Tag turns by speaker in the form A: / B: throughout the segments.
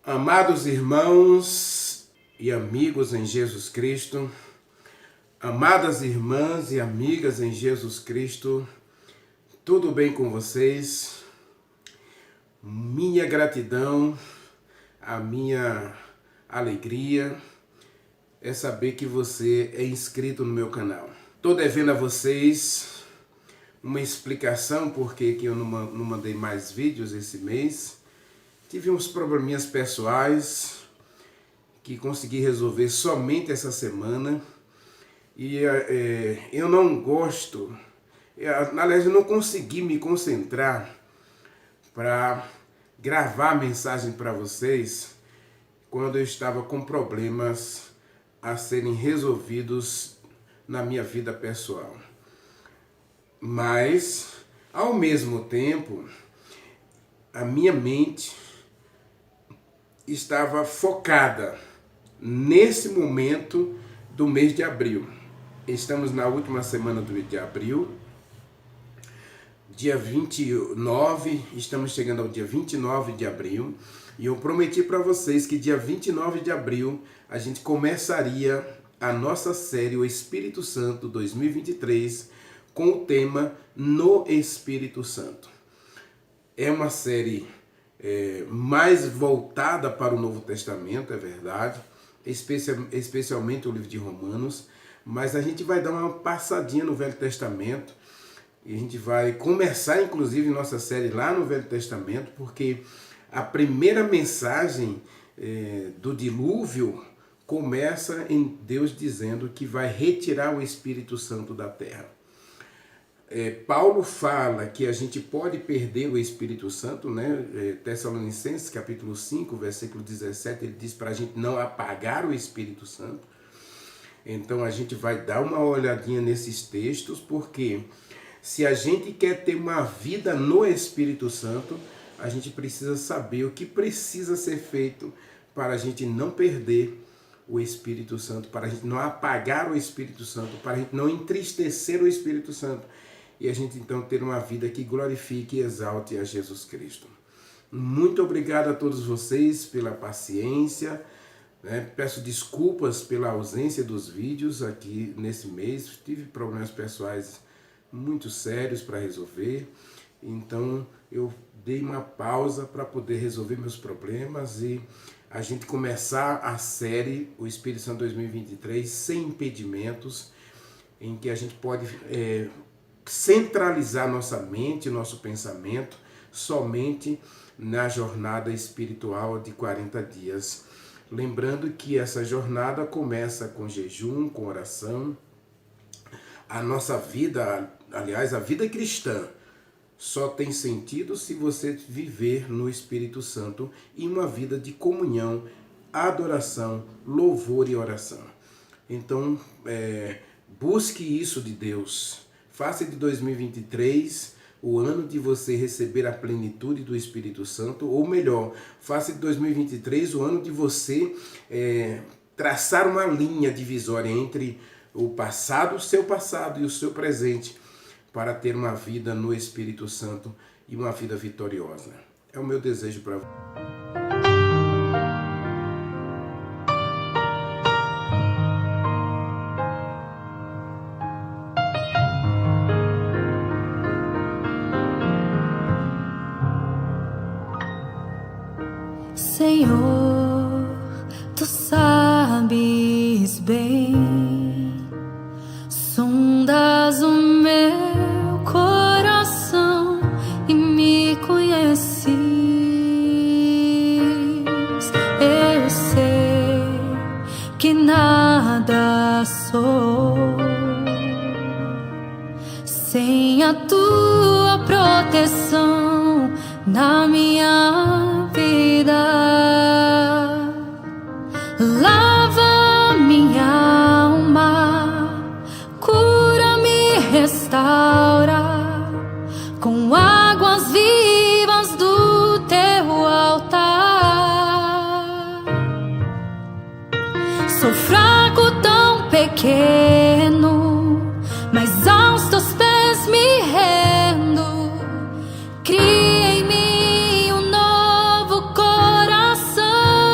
A: Amados irmãos e amigos em Jesus Cristo, amadas irmãs e amigas em Jesus Cristo, tudo bem com vocês? Minha gratidão, a minha alegria é saber que você é inscrito no meu canal. Estou devendo a vocês uma explicação porque que eu não mandei mais vídeos esse mês. Tive uns probleminhas pessoais que consegui resolver somente essa semana. E eu não gosto, aliás, eu não consegui me concentrar para gravar a mensagem para vocês quando eu estava com problemas a serem resolvidos na minha vida pessoal. Mas, ao mesmo tempo, a minha mente estava focada nesse momento do mês de abril. Estamos na última semana do mês de abril, dia 29, estamos chegando ao dia 29 de abril, e eu prometi para vocês que dia 29 de abril a gente começaria a nossa série O Espírito Santo 2023 com o tema No Espírito Santo. É uma série mais voltada para o Novo Testamento, é verdade, especialmente o livro de Romanos, mas a gente vai dar uma passadinha no Velho Testamento e a gente vai começar inclusive nossa série lá no Velho Testamento, porque a primeira mensagem do dilúvio começa em Deus dizendo que vai retirar o Espírito Santo da terra. Paulo fala que a gente pode perder o Espírito Santo, né? Tessalonicenses capítulo 5, versículo 17, ele diz para a gente não apagar o Espírito Santo. Então a gente vai dar uma olhadinha nesses textos, porque se a gente quer ter uma vida no Espírito Santo, a gente precisa saber o que precisa ser feito para a gente não perder o Espírito Santo, para a gente não apagar o Espírito Santo, para a gente não entristecer o Espírito Santo, e a gente então ter uma vida que glorifique e exalte a Jesus Cristo. Muito obrigado a todos vocês pela paciência, né? Peço desculpas pela ausência dos vídeos aqui nesse mês, tive problemas pessoais muito sérios para resolver, então eu dei uma pausa para poder resolver meus problemas e a gente começar a série O Espírito Santo 2023 sem impedimentos, em que a gente pode centralizar nossa mente, nosso pensamento, somente na jornada espiritual de 40 dias. Lembrando que essa jornada começa com jejum, com oração. A nossa vida, aliás, a vida cristã, só tem sentido se você viver no Espírito Santo em uma vida de comunhão, adoração, louvor e oração. Então, busque isso de Deus. Faça de 2023 o ano de você receber a plenitude do Espírito Santo, ou melhor, faça de 2023 o ano de você traçar uma linha divisória entre o passado, o seu passado e o seu presente, para ter uma vida no Espírito Santo e uma vida vitoriosa. É o meu desejo para você.
B: Senhor, Tu sabes bem, sondas o meu coração e me conheces. Eu sei que nada sou sem a Tua proteção na minha vida. Lava minha alma, cura-me, restaura com águas vivas do Teu altar. Sou fraco, tão pequeno, mas aos Teus pés me rendo. Cria em mim um novo coração.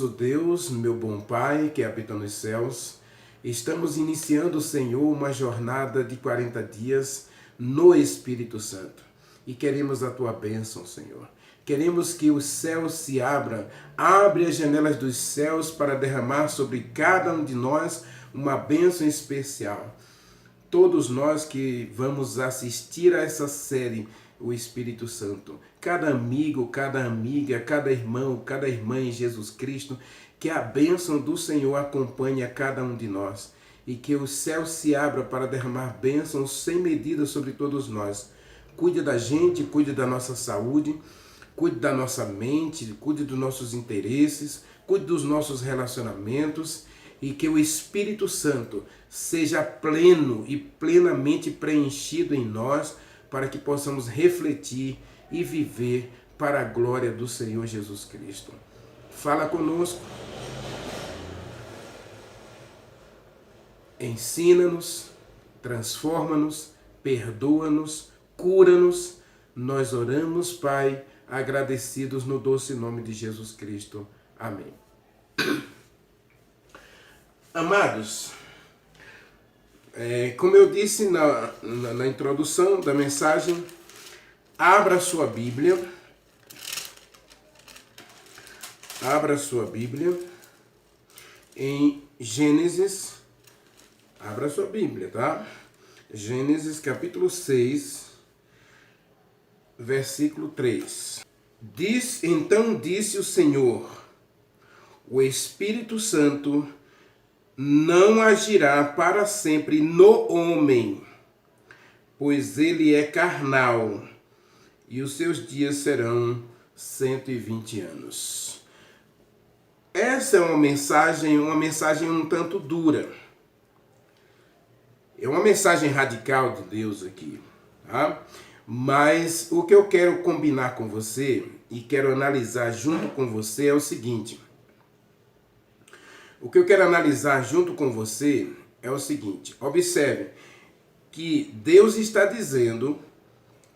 A: Bondoso Deus, meu bom Pai, que habita nos céus, estamos iniciando, Senhor, uma jornada de 40 dias no Espírito Santo. E queremos a Tua bênção, Senhor. Queremos que os céus se abram, abre as janelas dos céus para derramar sobre cada um de nós uma bênção especial. Todos nós que vamos assistir a essa série, o Espírito Santo, cada amigo, cada amiga, cada irmão, cada irmã em Jesus Cristo, que a bênção do Senhor acompanhe a cada um de nós e que o céu se abra para derramar bênçãos sem medida sobre todos nós. Cuide da gente, cuide da nossa saúde, cuide da nossa mente, cuide dos nossos interesses, cuide dos nossos relacionamentos e que o Espírito Santo seja pleno e plenamente preenchido em nós para que possamos refletir e viver para a glória do Senhor Jesus Cristo. Fala conosco, ensina-nos, transforma-nos, perdoa-nos, cura-nos. Nós oramos, Pai, agradecidos no doce nome de Jesus Cristo. Amém. Amados, como eu disse na introdução da mensagem, abra sua Bíblia. Abra sua Bíblia em Gênesis. Abra sua Bíblia, tá? Gênesis capítulo 6, versículo 3. Então disse o Senhor: o Espírito Santo não agirá para sempre no homem, pois ele é carnal, e os seus dias serão 120 anos. Essa é uma mensagem um tanto dura. É uma mensagem radical de Deus aqui, tá? Mas o que eu quero combinar com você e quero analisar junto com você é o seguinte. O que eu quero analisar junto com você é o seguinte. Observe que Deus está dizendo,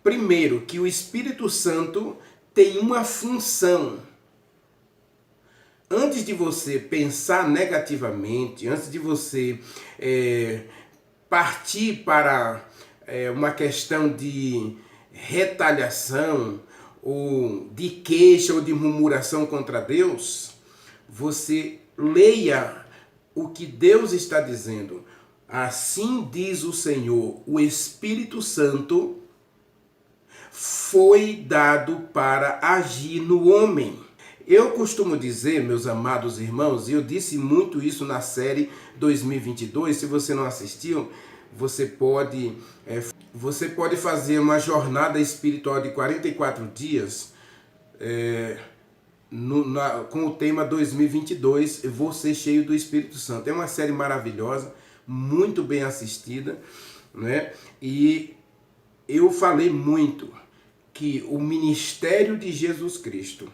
A: primeiro, que o Espírito Santo tem uma função. Antes de você pensar negativamente, antes de você partir para uma questão de retaliação, ou de queixa, ou de murmuração contra Deus, você leia o que Deus está dizendo. Assim diz o Senhor, o Espírito Santo foi dado para agir no homem. Eu costumo dizer, meus amados irmãos, e eu disse muito isso na série 2022, se você não assistiu, você pode fazer uma jornada espiritual de 44 dias com o tema 2022, Você Cheio do Espírito Santo. É uma série maravilhosa, muito bem assistida, né? E eu falei muito que o ministério de Jesus Cristo,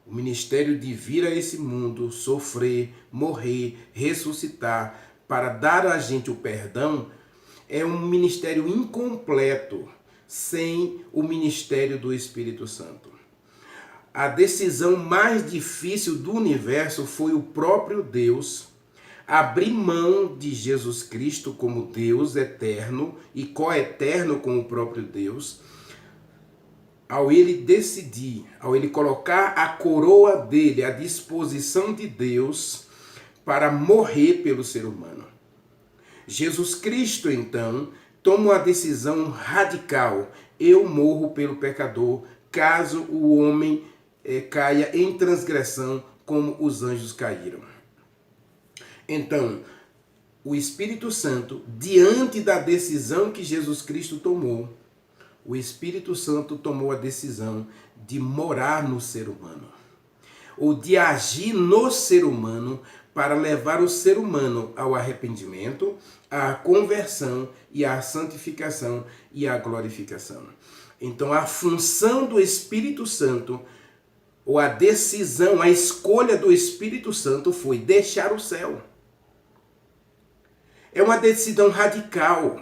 A: o ministério de vir a esse mundo, sofrer, morrer, ressuscitar, para dar a gente o perdão, é um ministério incompleto sem o ministério do Espírito Santo. A decisão mais difícil do universo foi o próprio Deus abrir mão de Jesus Cristo como Deus eterno e coeterno com o próprio Deus, ao ele decidir, ao ele colocar a coroa dele à disposição de Deus para morrer pelo ser humano. Jesus Cristo, então, toma uma decisão radical. Eu morro pelo pecador, caso o homem caia em transgressão como os anjos caíram. Então, o Espírito Santo, diante da decisão que Jesus Cristo tomou, o Espírito Santo tomou a decisão de morar no ser humano, ou de agir no ser humano para levar o ser humano ao arrependimento, à conversão e à santificação e à glorificação. Então, a função do Espírito Santo, ou a decisão, a escolha do Espírito Santo foi deixar o céu. É uma decisão radical.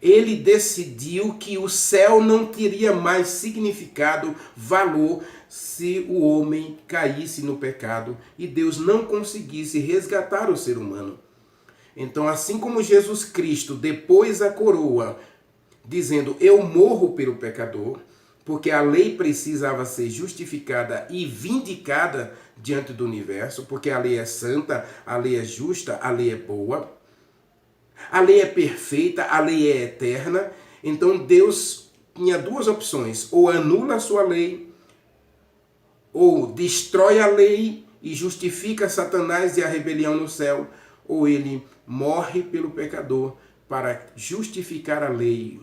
A: Ele decidiu que o céu não teria mais significado, valor, se o homem caísse no pecado e Deus não conseguisse resgatar o ser humano. Então, assim como Jesus Cristo depôs a coroa, dizendo, eu morro pelo pecador, porque a lei precisava ser justificada e vindicada diante do universo, porque a lei é santa, a lei é justa, a lei é boa, a lei é perfeita, a lei é eterna. Então Deus tinha duas opções, ou anula a sua lei, ou destrói a lei e justifica Satanás e a rebelião no céu, ou ele morre pelo pecador para justificar a lei.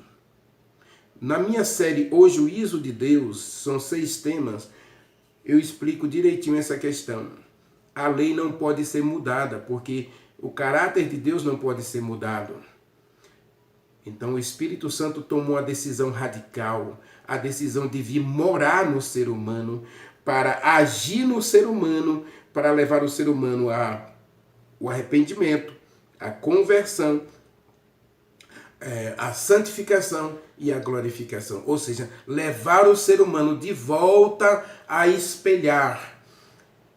A: Na minha série O Juízo de Deus, são 6 temas, eu explico direitinho essa questão. A lei não pode ser mudada, porque o caráter de Deus não pode ser mudado. Então o Espírito Santo tomou a decisão radical, a decisão de vir morar no ser humano, para agir no ser humano, para levar o ser humano ao arrependimento, à conversão, a santificação e a glorificação. Ou seja, levar o ser humano de volta a espelhar,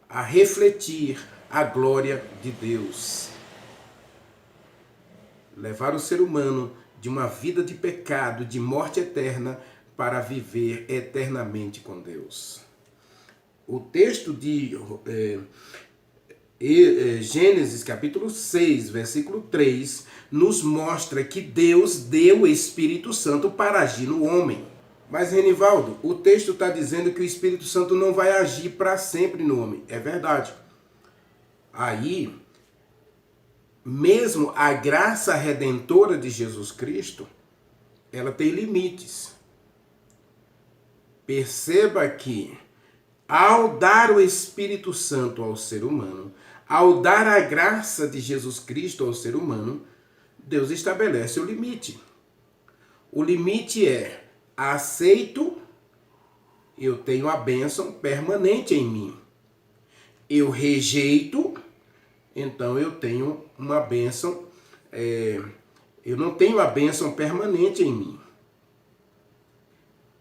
A: a refletir a glória de Deus. Levar o ser humano de uma vida de pecado, de morte eterna, para viver eternamente com Deus. O texto de Gênesis capítulo 6, versículo 3, nos mostra que Deus deu o Espírito Santo para agir no homem. Mas, Renivaldo, o texto está dizendo que o Espírito Santo não vai agir para sempre no homem. É verdade. Aí, mesmo a graça redentora de Jesus Cristo, ela tem limites. Perceba que, ao dar o Espírito Santo ao ser humano, ao dar a graça de Jesus Cristo ao ser humano, Deus estabelece o limite. O limite é: aceito, eu tenho a bênção permanente em mim. Eu rejeito, então eu tenho uma bênção, eu não tenho a bênção permanente em mim.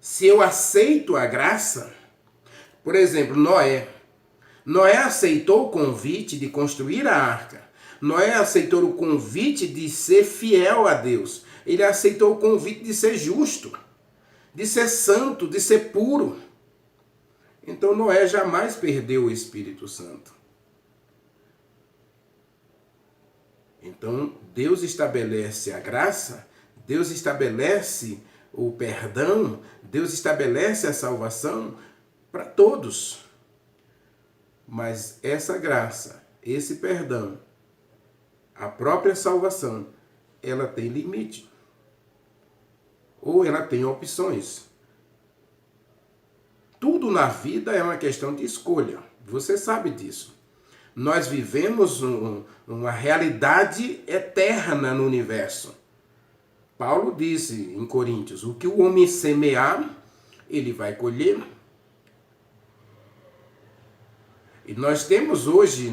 A: Se eu aceito a graça, por exemplo, Noé aceitou o convite de construir a arca. Noé aceitou o convite de ser fiel a Deus. Ele aceitou o convite de ser justo, de ser santo, de ser puro. Então Noé jamais perdeu o Espírito Santo. Então Deus estabelece a graça, Deus estabelece o perdão, Deus estabelece a salvação para todos. Mas essa graça, esse perdão, a própria salvação, ela tem limite. Ou ela tem opções. Tudo na vida é uma questão de escolha. Você sabe disso. Nós vivemos uma realidade eterna no universo. Paulo disse em Coríntios, o que o homem semear, ele vai colher. E nós temos hoje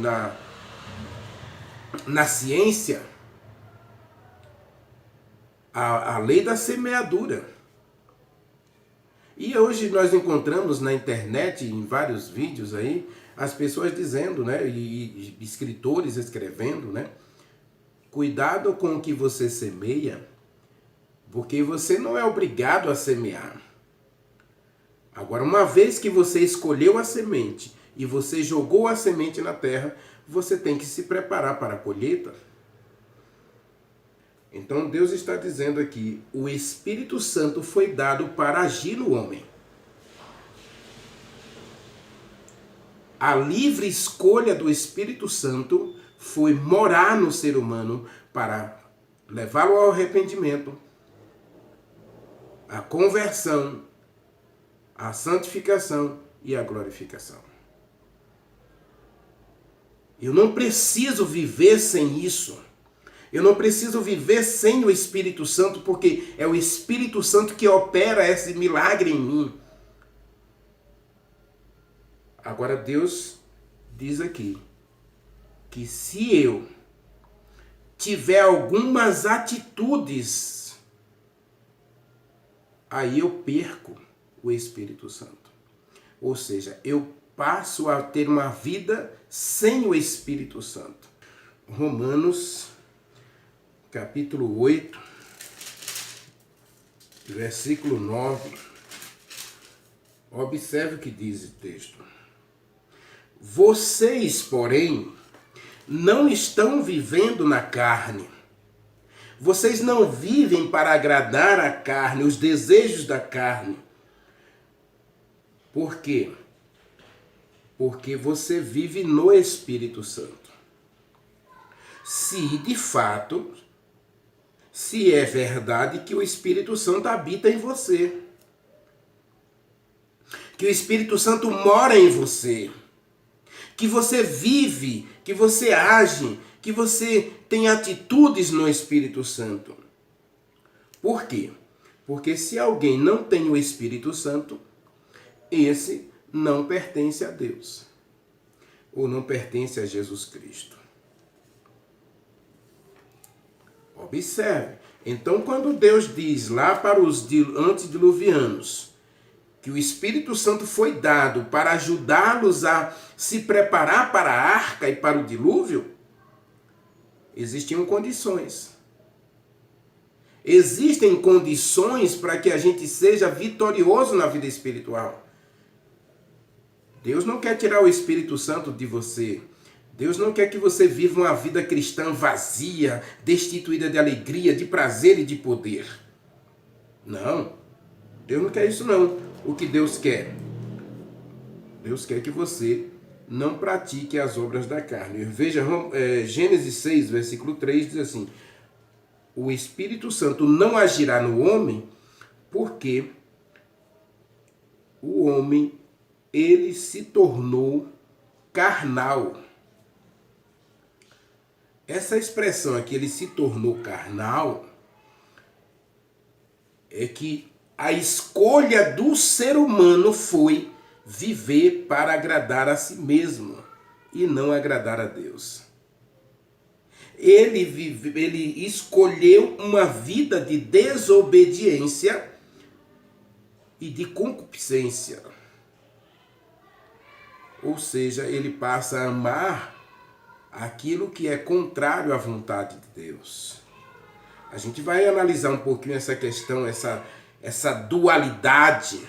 A: na ciência a lei da semeadura. E hoje nós encontramos na internet, em vários vídeos aí, as pessoas dizendo, né, e escritores escrevendo, né, cuidado com o que você semeia, porque você não é obrigado a semear. Agora, uma vez que você escolheu a semente e você jogou a semente na terra, você tem que se preparar para a colheita. Então Deus está dizendo aqui, o Espírito Santo foi dado para agir no homem. A livre escolha do Espírito Santo foi morar no ser humano para levá-lo ao arrependimento, à conversão, à santificação e à glorificação. Eu não preciso viver sem isso. Eu não preciso viver sem o Espírito Santo, porque é o Espírito Santo que opera esse milagre em mim. Agora Deus diz aqui que se eu tiver algumas atitudes aí eu perco o Espírito Santo. Ou seja, eu passo a ter uma vida sem o Espírito Santo. Romanos, capítulo 8, versículo 9. Observe o que diz o texto. Vocês, porém, não estão vivendo na carne. Vocês não vivem para agradar a carne, os desejos da carne. Por quê? Porque você vive no Espírito Santo. Se de fato, se é verdade que o Espírito Santo habita em você, que o Espírito Santo mora em você, que você vive, que você age, que você tem atitudes no Espírito Santo. Por quê? Porque se alguém não tem o Espírito Santo, esse não pertence a Deus, ou não pertence a Jesus Cristo. Observe. Então, quando Deus diz lá para os antediluvianos que o Espírito Santo foi dado para ajudá-los a se preparar para a arca e para o dilúvio, existiam condições. Existem condições para que a gente seja vitorioso na vida espiritual. Deus não quer tirar o Espírito Santo de você. Deus não quer que você viva uma vida cristã vazia, destituída de alegria, de prazer e de poder. Não. Deus não quer isso não. O que Deus quer? Deus quer que você não pratique as obras da carne. Veja, Gênesis 6, versículo 3, diz assim: o Espírito Santo não agirá no homem porque o homem, ele se tornou carnal. Essa expressão aqui, ele se tornou carnal, é que a escolha do ser humano foi viver para agradar a si mesmo e não agradar a Deus. Ele escolheu uma vida de desobediência e de concupiscência. Ou seja, ele passa a amar aquilo que é contrário à vontade de Deus. A gente vai analisar um pouquinho essa questão, essa dualidade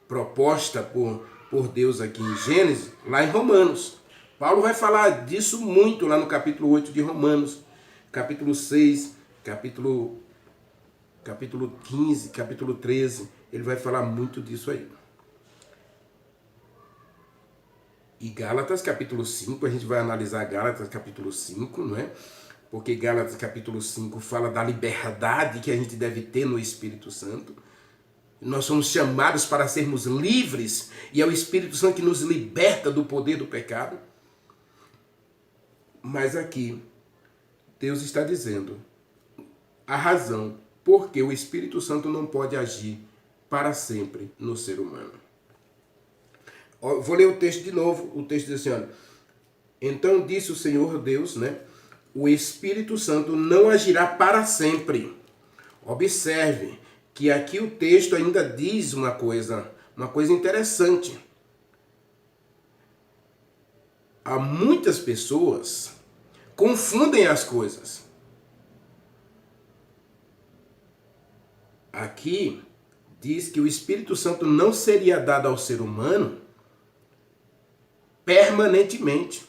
A: proposta por Deus aqui em Gênesis, lá em Romanos. Paulo vai falar disso muito lá no capítulo 8 de Romanos, capítulo 6, capítulo 15, capítulo 13, ele vai falar muito disso aí. E Gálatas capítulo 5, a gente vai analisar Gálatas capítulo 5, não é? Porque Gálatas capítulo 5 fala da liberdade que a gente deve ter no Espírito Santo. Nós somos chamados para sermos livres e é o Espírito Santo que nos liberta do poder do pecado. Mas aqui, Deus está dizendo a razão por que o Espírito Santo não pode agir para sempre no ser humano. Vou ler o texto de novo. O texto diz assim, olha: então disse o Senhor Deus, né? O Espírito Santo não agirá para sempre. Observe que aqui o texto ainda diz uma coisa interessante. Há muitas pessoas confundem as coisas. Aqui diz que o Espírito Santo não seria dado ao ser humano permanentemente,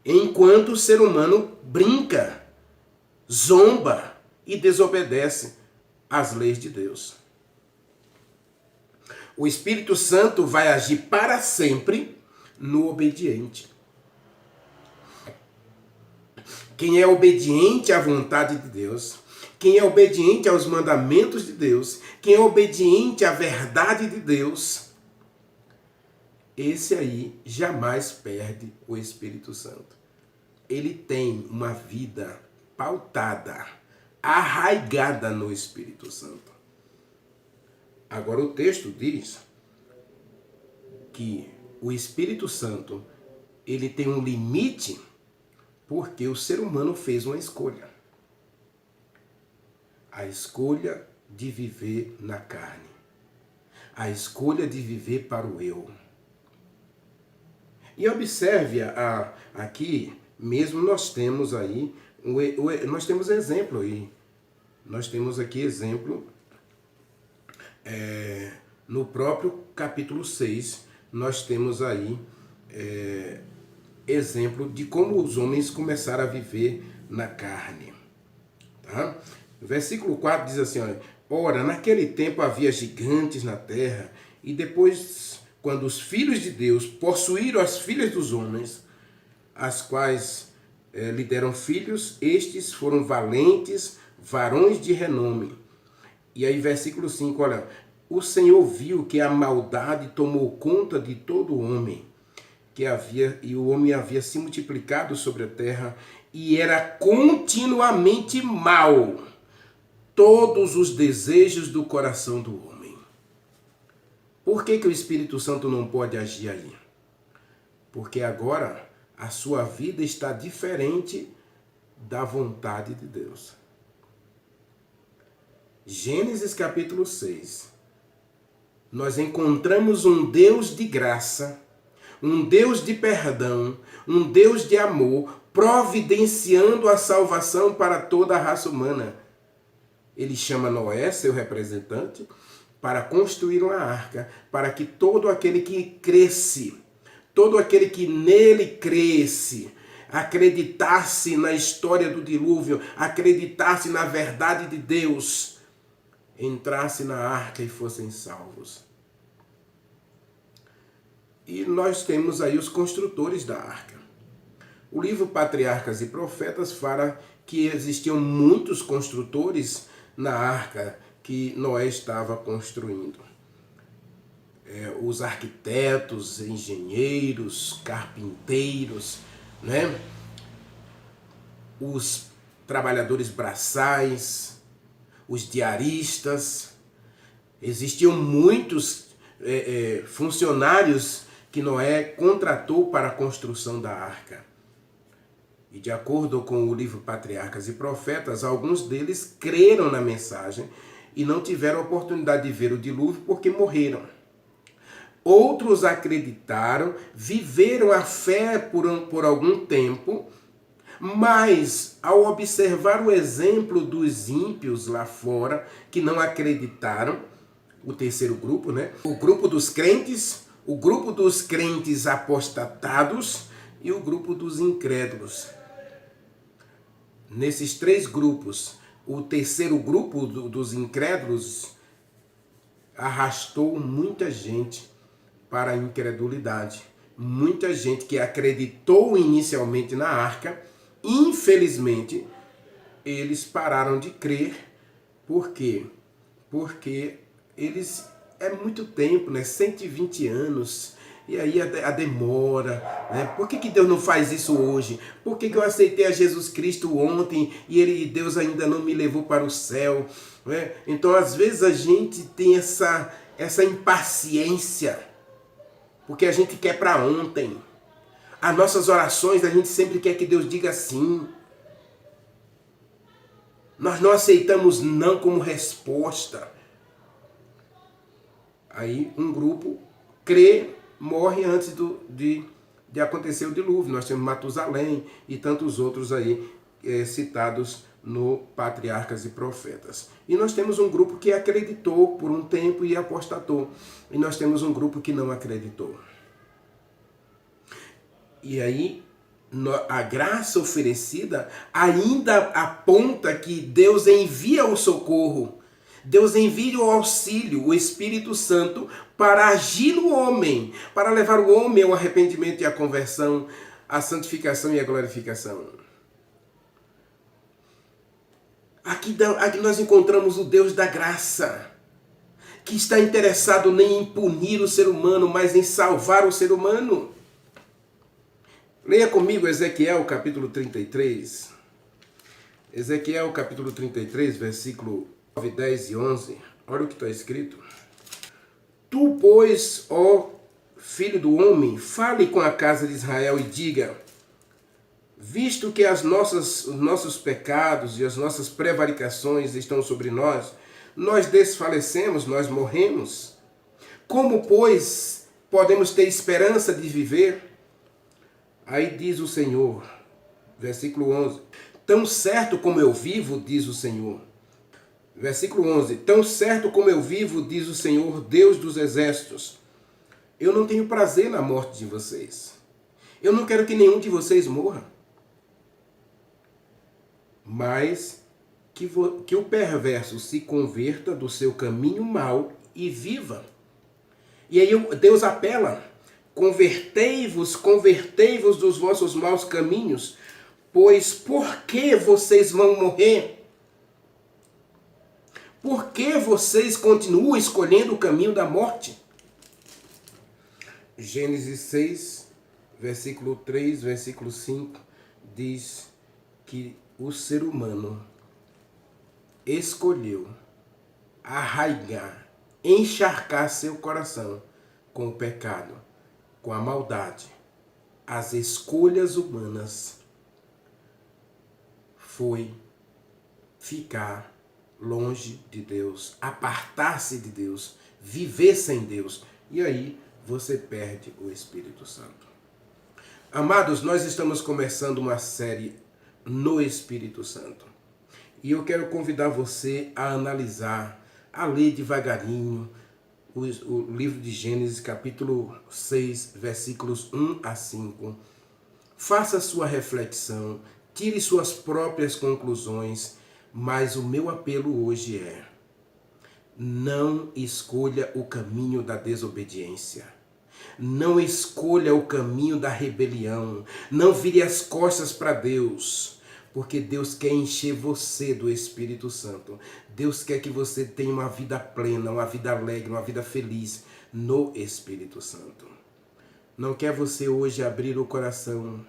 A: enquanto o ser humano brinca, zomba e desobedece às leis de Deus. O Espírito Santo vai agir para sempre no obediente. Quem é obediente à vontade de Deus, quem é obediente aos mandamentos de Deus, quem é obediente à verdade de Deus, esse aí jamais perde o Espírito Santo. Ele tem uma vida pautada, arraigada no Espírito Santo. Agora o texto diz que o Espírito Santo, ele tem um limite porque o ser humano fez uma escolha. A escolha de viver na carne. A escolha de viver para o eu. E observe aqui, mesmo nós temos aí, nós temos exemplo aí. Nós temos aqui exemplo, no próprio capítulo 6, nós temos aí exemplo de como os homens começaram a viver na carne. Tá? Versículo 4 diz assim, olha, ora, naquele tempo havia gigantes na terra, e depois, quando os filhos de Deus possuíram as filhas dos homens, as quais lhe deram filhos, estes foram valentes, varões de renome. E aí, versículo 5, olha, o Senhor viu que a maldade tomou conta de todo homem, e o homem havia se multiplicado sobre a terra, e era continuamente mau todos os desejos do coração do homem. Por que o Espírito Santo não pode agir aí? Porque agora a sua vida está diferente da vontade de Deus. Gênesis capítulo 6. Nós encontramos um Deus de graça, um Deus de perdão, um Deus de amor, providenciando a salvação para toda a raça humana. Ele chama Noé, seu representante, para construir uma arca, para que todo aquele que cresce, todo aquele que nele cresce, acreditasse na história do dilúvio, acreditasse na verdade de Deus, entrasse na arca e fossem salvos. E nós temos aí os construtores da arca. O livro Patriarcas e Profetas fala que existiam muitos construtores na arca que Noé estava construindo. Os arquitetos, engenheiros, carpinteiros, né? Os trabalhadores braçais, os diaristas. Existiam muitos funcionários que Noé contratou para a construção da arca. E de acordo com o livro Patriarcas e Profetas, alguns deles creram na mensagem e não tiveram a oportunidade de ver o dilúvio porque morreram. Outros acreditaram, viveram a fé por algum tempo, mas ao observar o exemplo dos ímpios lá fora, que não acreditaram, o terceiro grupo, né? O grupo dos crentes, o grupo dos crentes apostatados e o grupo dos incrédulos. Nesses três grupos, o terceiro grupo dos incrédulos arrastou muita gente para a incredulidade. Muita gente que acreditou inicialmente na arca, infelizmente, eles pararam de crer. Por quê? Porque eles, é muito tempo, né? 120 anos. E aí a demora, né? Por que Deus não faz isso hoje? Por que eu aceitei a Jesus Cristo ontem e Deus ainda não me levou para o céu? Né? Então, às vezes, a gente tem essa impaciência, porque a gente quer para ontem. As nossas orações, a gente sempre quer que Deus diga sim. Nós não aceitamos não como resposta. Aí um grupo crê, morre antes de acontecer o dilúvio. Nós temos Matusalém e tantos outros aí citados no Patriarcas e Profetas. E nós temos um grupo que acreditou por um tempo e apostatou. E nós temos um grupo que não acreditou. E aí a graça oferecida ainda aponta que Deus envia o socorro. Deus envia o auxílio, o Espírito Santo, para agir no homem, para levar o homem ao arrependimento e à conversão, à santificação e à glorificação. Aqui nós encontramos o Deus da graça, que está interessado nem em punir o ser humano, mas em salvar o ser humano. Leia comigo Ezequiel capítulo 33. Ezequiel capítulo 33, versículo 9, 10 e 11. Olha o que está escrito. Tu, pois, ó filho do homem, fale com a casa de Israel e diga: visto que os nossos pecados e as nossas prevaricações estão sobre nós, nós desfalecemos, nós morremos. Como, pois, podemos ter esperança de viver? Aí diz o Senhor, versículo 11, tão certo como eu vivo, diz o Senhor. Versículo 11, tão certo como eu vivo, diz o Senhor, Deus dos exércitos, eu não tenho prazer na morte de vocês. Eu não quero que nenhum de vocês morra. Mas que o perverso se converta do seu caminho mau e viva. E aí Deus apela, convertei-vos dos vossos maus caminhos, pois por que vocês vão morrer? Por que vocês continuam escolhendo o caminho da morte? Gênesis 6, versículo 3, versículo 5, diz que o ser humano escolheu arraigar, encharcar seu coração com o pecado, com a maldade. As escolhas humanas foi ficar longe de Deus, apartar-se de Deus, viver sem Deus. E aí você perde o Espírito Santo. Amados, nós estamos começando uma série no Espírito Santo. E eu quero convidar você a analisar, a ler devagarinho o livro de Gênesis, capítulo 6, versículos 1 a 5. Faça sua reflexão, tire suas próprias conclusões, mas o meu apelo hoje é: não escolha o caminho da desobediência. Não escolha o caminho da rebelião. Não vire as costas para Deus. Porque Deus quer encher você do Espírito Santo. Deus quer que você tenha uma vida plena, uma vida alegre, uma vida feliz no Espírito Santo. Não quer você hoje abrir o coração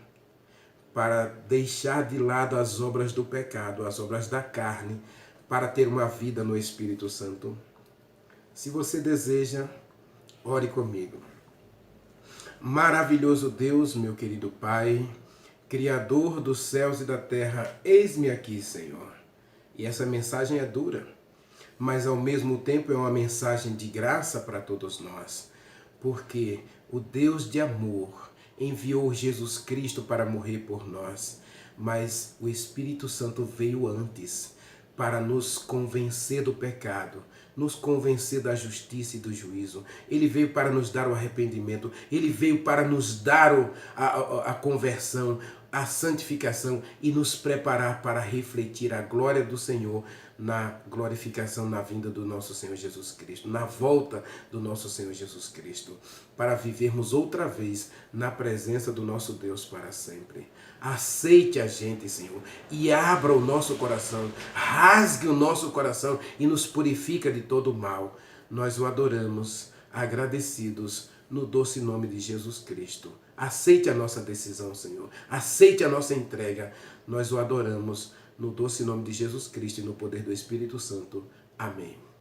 A: para deixar de lado as obras do pecado, as obras da carne, para ter uma vida no Espírito Santo? Se você deseja, ore comigo. Maravilhoso Deus, meu querido Pai, Criador dos céus e da terra, eis-me aqui, Senhor. E essa mensagem é dura, mas ao mesmo tempo é uma mensagem de graça para todos nós, porque o Deus de amor enviou Jesus Cristo para morrer por nós, mas o Espírito Santo veio antes para nos convencer do pecado, nos convencer da justiça e do juízo. Ele veio para nos dar o arrependimento, ele veio para nos dar a conversão, a santificação e nos preparar para refletir a glória do Senhor na glorificação, na vinda do nosso Senhor Jesus Cristo, na volta do nosso Senhor Jesus Cristo, para vivermos outra vez na presença do nosso Deus para sempre. Aceite a gente, Senhor, e abra o nosso coração, rasgue o nosso coração e nos purifica de todo o mal. Nós o adoramos, agradecidos, no doce nome de Jesus Cristo. Aceite a nossa decisão, Senhor. Aceite a nossa entrega. Nós o adoramos no doce nome de Jesus Cristo e no poder do Espírito Santo. Amém.